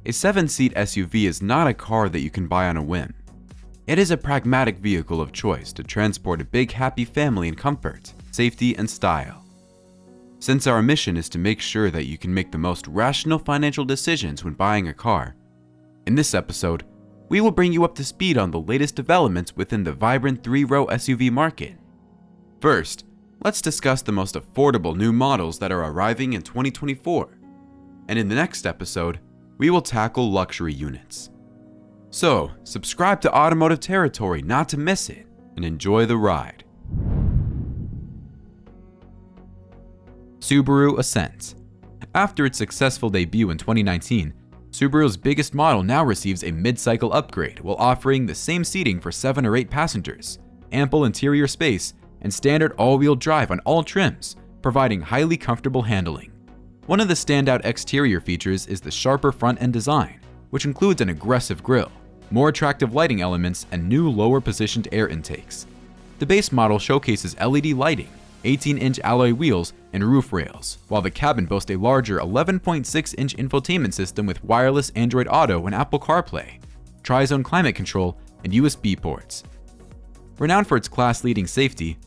A 7-seat SUV is not a car that you can buy on a whim. It is a pragmatic vehicle of choice to transport a big happy family in comfort, safety, and style. Since our mission is to make sure that you can make the most rational financial decisions when buying a car, in this episode, we will bring you up to speed on the latest developments within the vibrant 3-row SUV market. First, let's discuss the most affordable new models that are arriving in 2024. And in the next episode, we will tackle luxury units. So, subscribe to Automotive Territory not to miss it, and enjoy the ride. Subaru Ascent. After its successful debut in 2019, Subaru's biggest model now receives a mid-cycle upgrade while offering the same seating for 7 or 8 passengers, ample interior space, and standard all-wheel drive on all trims, providing highly comfortable handling. One of the standout exterior features is the sharper front-end design, which includes an aggressive grille, more attractive lighting elements, and new lower-positioned air intakes. The base model showcases LED lighting, 18-inch alloy wheels, and roof rails, while the cabin boasts a larger 11.6-inch infotainment system with wireless Android Auto and Apple CarPlay, tri-zone climate control, and USB ports. Renowned for its class-leading safety,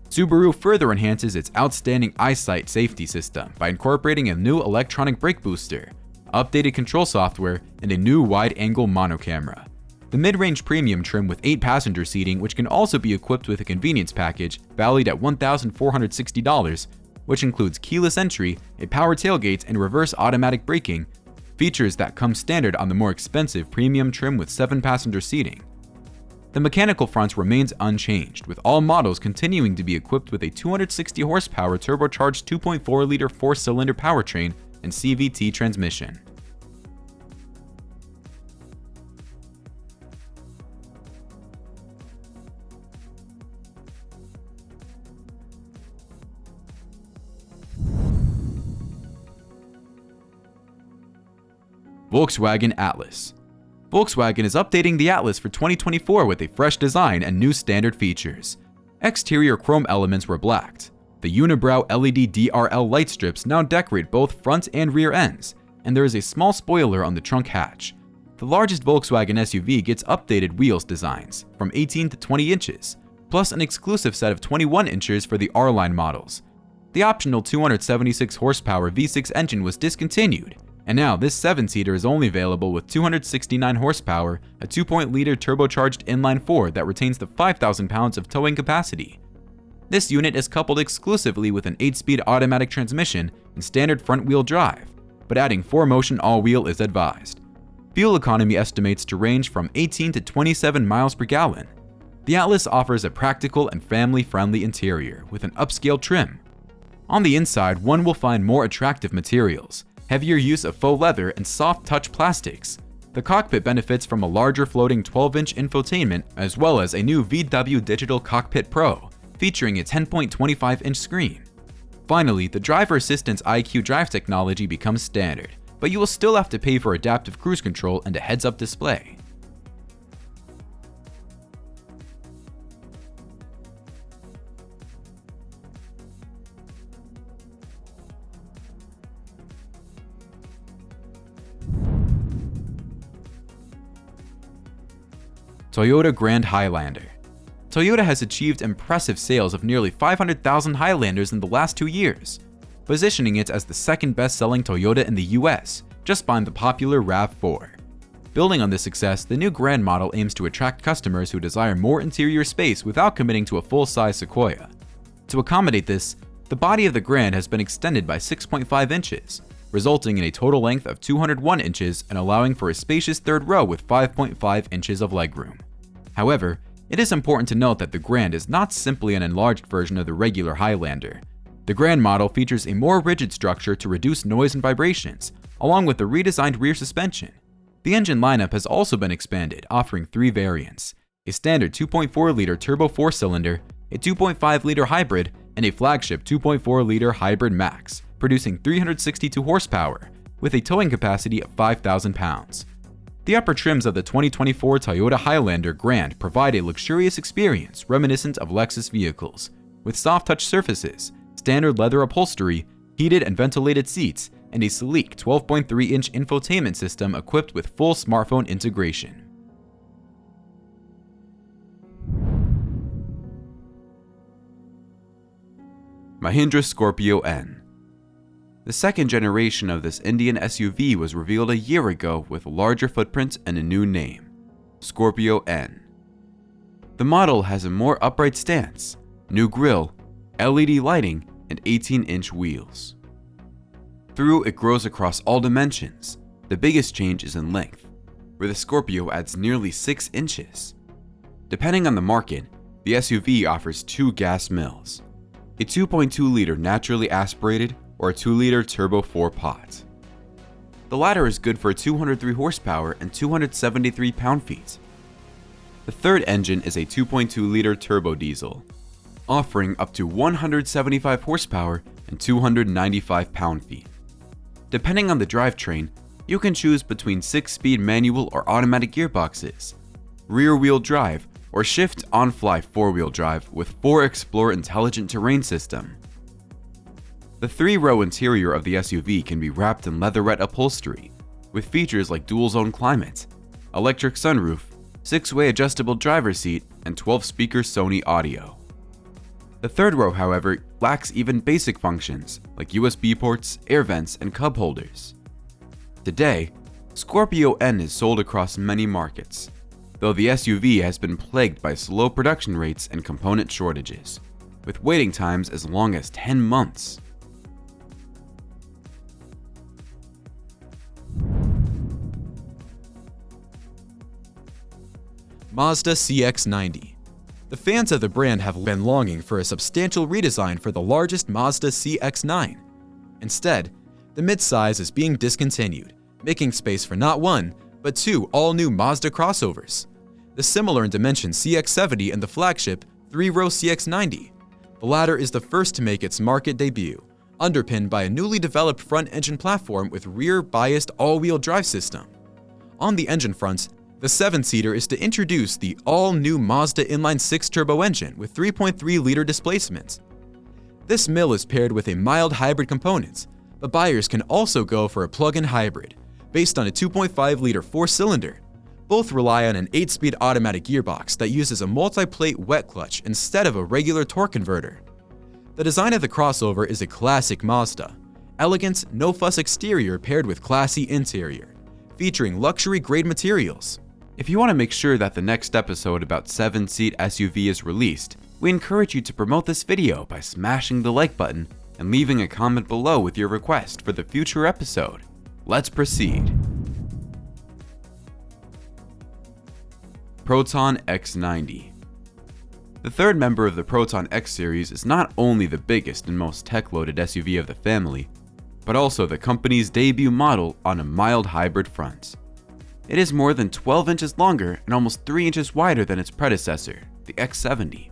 Subaru further enhances its outstanding EyeSight safety system by incorporating a new electronic brake booster, updated control software, and a new wide-angle mono camera. The mid-range premium trim with 8-passenger seating, which can also be equipped with a convenience package valued at $1,460, which includes keyless entry, a power tailgate, and reverse automatic braking, features that come standard on the more expensive premium trim with 7-passenger seating. The mechanical front remains unchanged, with all models continuing to be equipped with a 260 horsepower turbocharged 2.4-liter 4-cylinder powertrain and CVT transmission. Volkswagen Atlas. Volkswagen is updating the Atlas for 2024 with a fresh design and new standard features. Exterior chrome elements were blacked. The unibrow LED DRL light strips now decorate both front and rear ends, and there is a small spoiler on the trunk hatch. The largest Volkswagen SUV gets updated wheels designs, from 18 to 20 inches, plus an exclusive set of 21 inches for the R-Line models. The optional 276 horsepower V6 engine was discontinued, and now this 7-seater is only available with 269 horsepower, a 2.0-liter turbocharged inline-4 that retains the 5,000 pounds of towing capacity. This unit is coupled exclusively with an 8-speed automatic transmission and standard front-wheel drive, but adding 4-motion all-wheel is advised. Fuel economy estimates to range from 18 to 27 miles per gallon. The Atlas offers a practical and family-friendly interior with an upscale trim. On the inside, one will find more attractive materials, heavier use of faux leather, and soft touch plastics. The cockpit benefits from a larger floating 12-inch infotainment as well as a new VW Digital Cockpit Pro, featuring a 10.25-inch screen. Finally, the driver assistance IQ Drive technology becomes standard, but you will still have to pay for adaptive cruise control and a heads-up display. Toyota Grand Highlander. Toyota has achieved impressive sales of nearly 500,000 Highlanders in the last 2 years, positioning it as the second best-selling Toyota in the US, just behind the popular RAV4. Building on this success, the new Grand model aims to attract customers who desire more interior space without committing to a full-size Sequoia. To accommodate this, the body of the Grand has been extended by 6.5 inches, resulting in a total length of 201 inches and allowing for a spacious third row with 5.5 inches of legroom. However, it is important to note that the Grand is not simply an enlarged version of the regular Highlander. The Grand model features a more rigid structure to reduce noise and vibrations, along with a redesigned rear suspension. The engine lineup has also been expanded, offering 3 variants: a standard 2.4-liter turbo 4-cylinder, a 2.5-liter hybrid, and a flagship 2.4-liter hybrid max, producing 362 horsepower, with a towing capacity of 5,000 pounds. The upper trims of the 2024 Toyota Highlander Grand provide a luxurious experience reminiscent of Lexus vehicles, with soft-touch surfaces, standard leather upholstery, heated and ventilated seats, and a sleek 12.3-inch infotainment system equipped with full smartphone integration. Mahindra Scorpio N. The second generation of this Indian SUV was revealed a year ago with a larger footprint and a new name, Scorpio N. The model has a more upright stance, new grille, LED lighting, and 18-inch wheels. Through it grows across all dimensions. The biggest change is in length, where the Scorpio adds nearly 6 inches. Depending on the market, the SUV offers 2 gas mills, a 2.2-liter naturally aspirated or a 2-liter turbo 4-pot. The latter is good for 203 horsepower and 273 pound-feet. The third engine is a 2.2-liter turbo diesel, offering up to 175 horsepower and 295 pound-feet. Depending on the drivetrain, you can choose between 6-speed manual or automatic gearboxes, rear-wheel drive, or shift on-fly 4-wheel drive with 4Explore intelligent terrain system. The 3-row interior of the SUV can be wrapped in leatherette upholstery, with features like dual-zone climate, electric sunroof, 6-way adjustable driver's seat, and 12-speaker Sony audio. The third row, however, lacks even basic functions like USB ports, air vents, and cup holders. Today, Scorpio N is sold across many markets, though the SUV has been plagued by slow production rates and component shortages, with waiting times as long as 10 months. Mazda CX-90. The fans of the brand have been longing for a substantial redesign for the largest Mazda CX-9. Instead, the midsize is being discontinued, making space for not one, but 2 all-new Mazda crossovers, the similar in dimension CX-70 and the flagship 3-row CX-90. The latter is the first to make its market debut, underpinned by a newly developed front-engine platform with rear-biased all-wheel drive system. On the engine front, the 7-seater is to introduce the all-new Mazda inline-6 turbo engine with 3.3-liter displacement. This mill is paired with a mild hybrid component, but buyers can also go for a plug-in hybrid, based on a 2.5-liter 4-cylinder. Both rely on an 8-speed automatic gearbox that uses a multi-plate wet clutch instead of a regular torque converter. The design of the crossover is a classic Mazda, elegant, no-fuss exterior paired with classy interior, featuring luxury-grade materials. If you want to make sure that the next episode about 7-seat SUV is released, we encourage you to promote this video by smashing the like button and leaving a comment below with your request for the future episode. Let's proceed. Proton X90. The third member of the Proton X series is not only the biggest and most tech-loaded SUV of the family, but also the company's debut model on a mild hybrid front. It is more than 12 inches longer and almost 3 inches wider than its predecessor, the X70.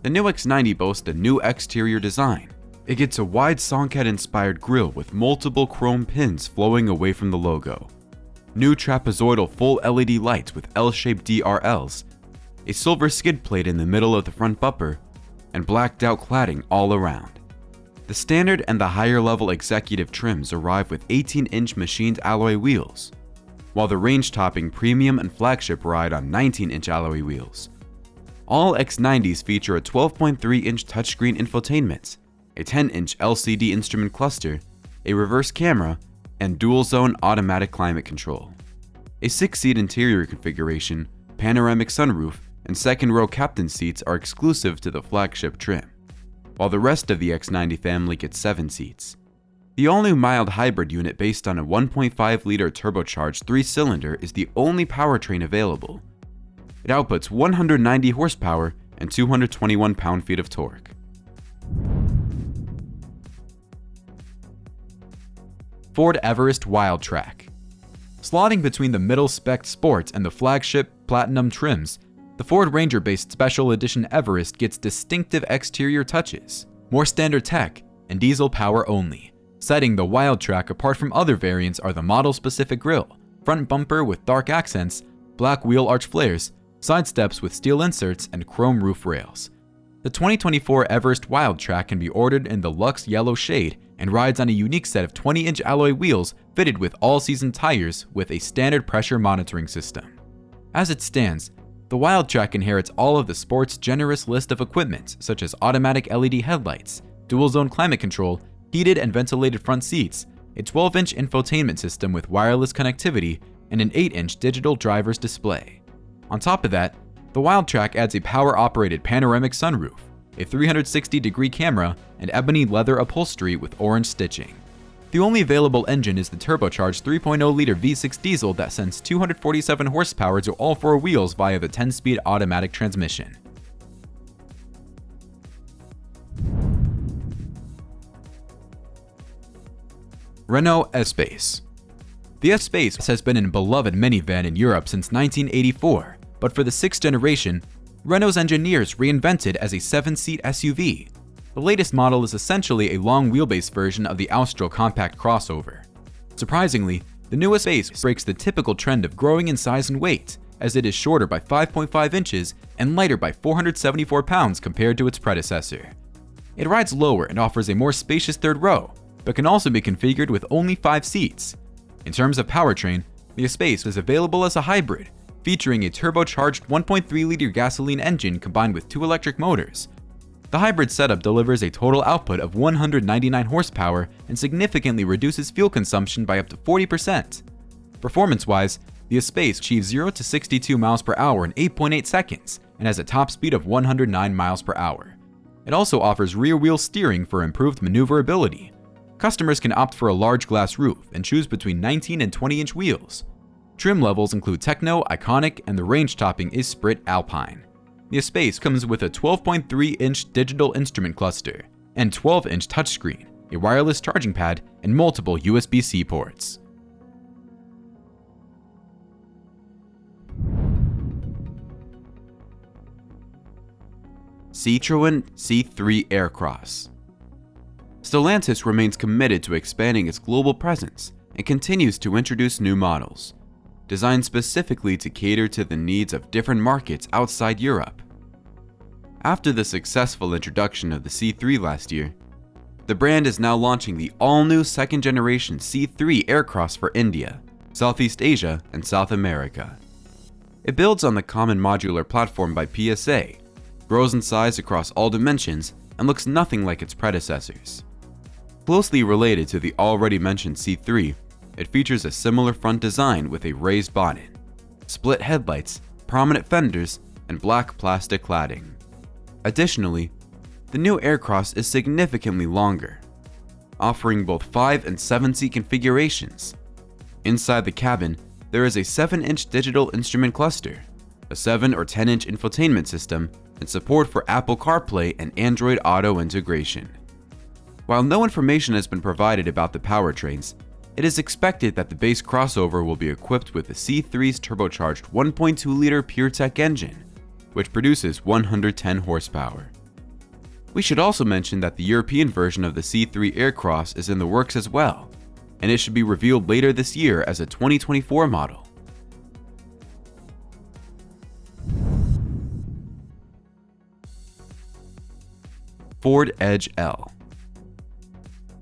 The new X90 boasts a new exterior design. It gets a wide Songket-inspired grille with multiple chrome pins flowing away from the logo, new trapezoidal full LED lights with L-shaped DRLs, a silver skid plate in the middle of the front bumper, and blacked out cladding all around. The standard and the higher level executive trims arrive with 18-inch machined alloy wheels, while the range-topping premium and flagship ride on 19-inch alloy wheels. All X90s feature a 12.3-inch touchscreen infotainment, a 10-inch LCD instrument cluster, a reverse camera, and dual-zone automatic climate control. A 6-seat interior configuration, panoramic sunroof, and second-row captain seats are exclusive to the flagship trim, while the rest of the X90 family gets 7 seats. The all-new mild hybrid unit based on a 1.5-liter turbocharged 3-cylinder is the only powertrain available. It outputs 190 horsepower and 221 pound-feet of torque. Ford Everest Wildtrak. Slotting between the middle-spec Sport and the flagship Platinum trims, the Ford Ranger-based Special Edition Everest gets distinctive exterior touches, more standard tech, and diesel power only. Setting the Wildtrak apart from other variants are the model-specific grille, front bumper with dark accents, black wheel arch flares, side steps with steel inserts, and chrome roof rails. The 2024 Everest Wildtrak can be ordered in the Luxe Yellow shade and rides on a unique set of 20-inch alloy wheels fitted with all-season tires with a standard pressure monitoring system. As it stands, the Wildtrak inherits all of the sport's generous list of equipment such as automatic LED headlights, dual-zone climate control, heated and ventilated front seats, a 12-inch infotainment system with wireless connectivity, and an 8-inch digital driver's display. On top of that, the Wildtrak adds a power-operated panoramic sunroof, a 360-degree camera, and ebony leather upholstery with orange stitching. The only available engine is the turbocharged 3.0-liter V6 diesel that sends 247 horsepower to all four wheels via the 10-speed automatic transmission. Renault Espace. The Espace has been a beloved minivan in Europe since 1984, but for the sixth generation, Renault's engineers reinvented as a 7-seat SUV. The latest model is essentially a long wheelbase version of the Austral compact crossover. Surprisingly, the new Espace breaks the typical trend of growing in size and weight, as it is shorter by 5.5 inches and lighter by 474 pounds compared to its predecessor. It rides lower and offers a more spacious third row, but can also be configured with only 5 seats. In terms of powertrain, the Espace is available as a hybrid, featuring a turbocharged 1.3-liter gasoline engine combined with 2 electric motors. The hybrid setup delivers a total output of 199 horsepower and significantly reduces fuel consumption by up to 40%. Performance-wise, the Espace achieves 0 to 62 miles per hour in 8.8 seconds and has a top speed of 109 miles per hour. It also offers rear-wheel steering for improved maneuverability. Customers can opt for a large glass roof and choose between 19 and 20-inch wheels. Trim levels include Techno, Iconic, and the range topping is Sprit Alpine. The Espace comes with a 12.3-inch digital instrument cluster and 12-inch touchscreen, a wireless charging pad, and multiple USB-C ports. Citroën C3 Aircross. Stellantis remains committed to expanding its global presence and continues to introduce new models, designed specifically to cater to the needs of different markets outside Europe. After the successful introduction of the C3 last year, the brand is now launching the all-new second-generation C3 Aircross for India, Southeast Asia, and South America. It builds on the common modular platform by PSA, grows in size across all dimensions, and looks nothing like its predecessors. Closely related to the already mentioned C3, it features a similar front design with a raised bonnet, split headlights, prominent fenders, and black plastic cladding. Additionally, the new Aircross is significantly longer, offering both 5 and 7-seat configurations. Inside the cabin, there is a 7-inch digital instrument cluster, a 7 or 10-inch infotainment system, and support for Apple CarPlay and Android Auto integration. While no information has been provided about the powertrains, it is expected that the base crossover will be equipped with the C3's turbocharged 1.2-liter PureTech engine, which produces 110 horsepower. We should also mention that the European version of the C3 Aircross is in the works as well, and it should be revealed later this year as a 2024 model. Ford Edge L.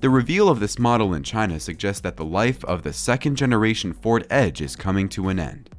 The reveal of this model in China suggests that the life of the second-generation Ford Edge is coming to an end.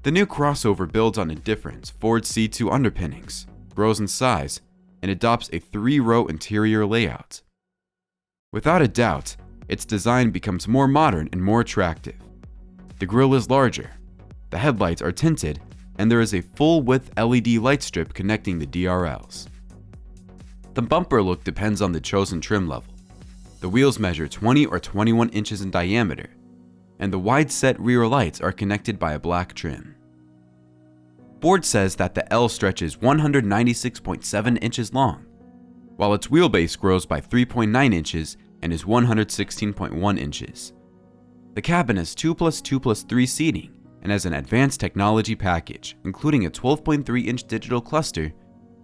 The new crossover builds on a different Ford C2 underpinnings, grows in size, and adopts a 3-row interior layout. Without a doubt, its design becomes more modern and more attractive. The grille is larger, the headlights are tinted, and there is a full-width LED light strip connecting the DRLs. The bumper look depends on the chosen trim level. The wheels measure 20 or 21 inches in diameter, and the wide-set rear lights are connected by a black trim. Ford says that the L stretches 196.7 inches long, while its wheelbase grows by 3.9 inches and is 116.1 inches. The cabin has 2+2+3 seating and has an advanced technology package, including a 12.3-inch digital cluster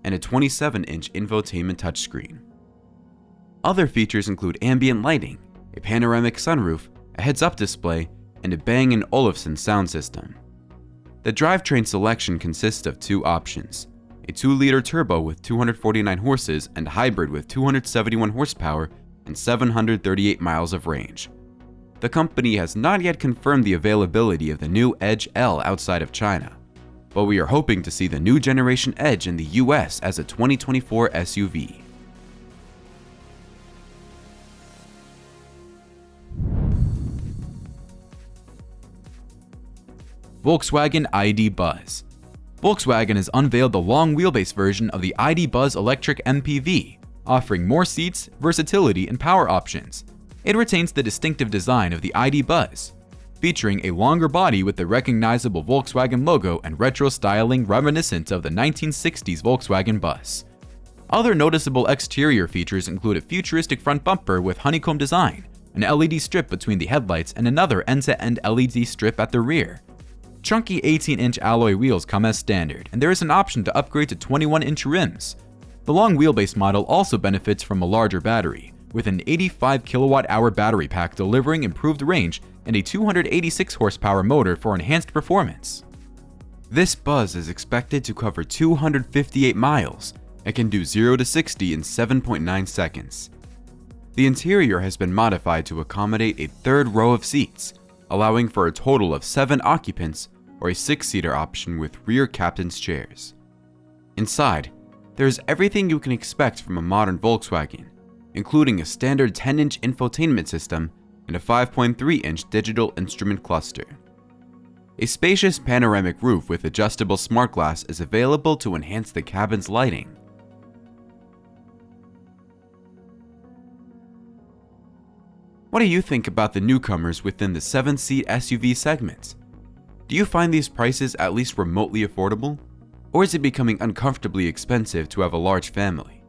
and a 27-inch infotainment touchscreen. Other features include ambient lighting, a panoramic sunroof, a heads-up display, and a Bang & Olufsen sound system. The drivetrain selection consists of 2 options, a 2-liter turbo with 249 horses and hybrid with 271 horsepower and 738 miles of range. The company has not yet confirmed the availability of the new Edge L outside of China, but we are hoping to see the new generation Edge in the US as a 2024 SUV. Volkswagen ID Buzz. Volkswagen has unveiled the long wheelbase version of the ID Buzz electric MPV, offering more seats, versatility, and power options. It retains the distinctive design of the ID Buzz, featuring a longer body with the recognizable Volkswagen logo and retro styling reminiscent of the 1960s Volkswagen bus. Other noticeable exterior features include a futuristic front bumper with honeycomb design, an LED strip between the headlights, and another end-to-end LED strip at the rear. Chunky 18-inch alloy wheels come as standard, and there is an option to upgrade to 21-inch rims. The long wheelbase model also benefits from a larger battery, with an 85 kWh battery pack delivering improved range and a 286 horsepower motor for enhanced performance. This Buzz is expected to cover 258 miles and can do 0 to 60 in 7.9 seconds. The interior has been modified to accommodate a third row of seats, allowing for a total of 7 occupants or a 6-seater option with rear captain's chairs. Inside, there is everything you can expect from a modern Volkswagen, including a standard 10-inch infotainment system and a 5.3-inch digital instrument cluster. A spacious panoramic roof with adjustable smart glass is available to enhance the cabin's lighting. What do you think about the newcomers within the 7-seat SUV segment? Do you find these prices at least remotely affordable? Or is it becoming uncomfortably expensive to have a large family?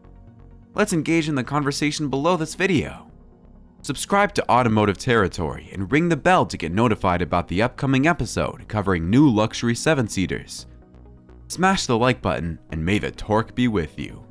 Let's engage in the conversation below this video. Subscribe to Automotive Territory and ring the bell to get notified about the upcoming episode covering new luxury 7-seaters. Smash the like button and may the torque be with you.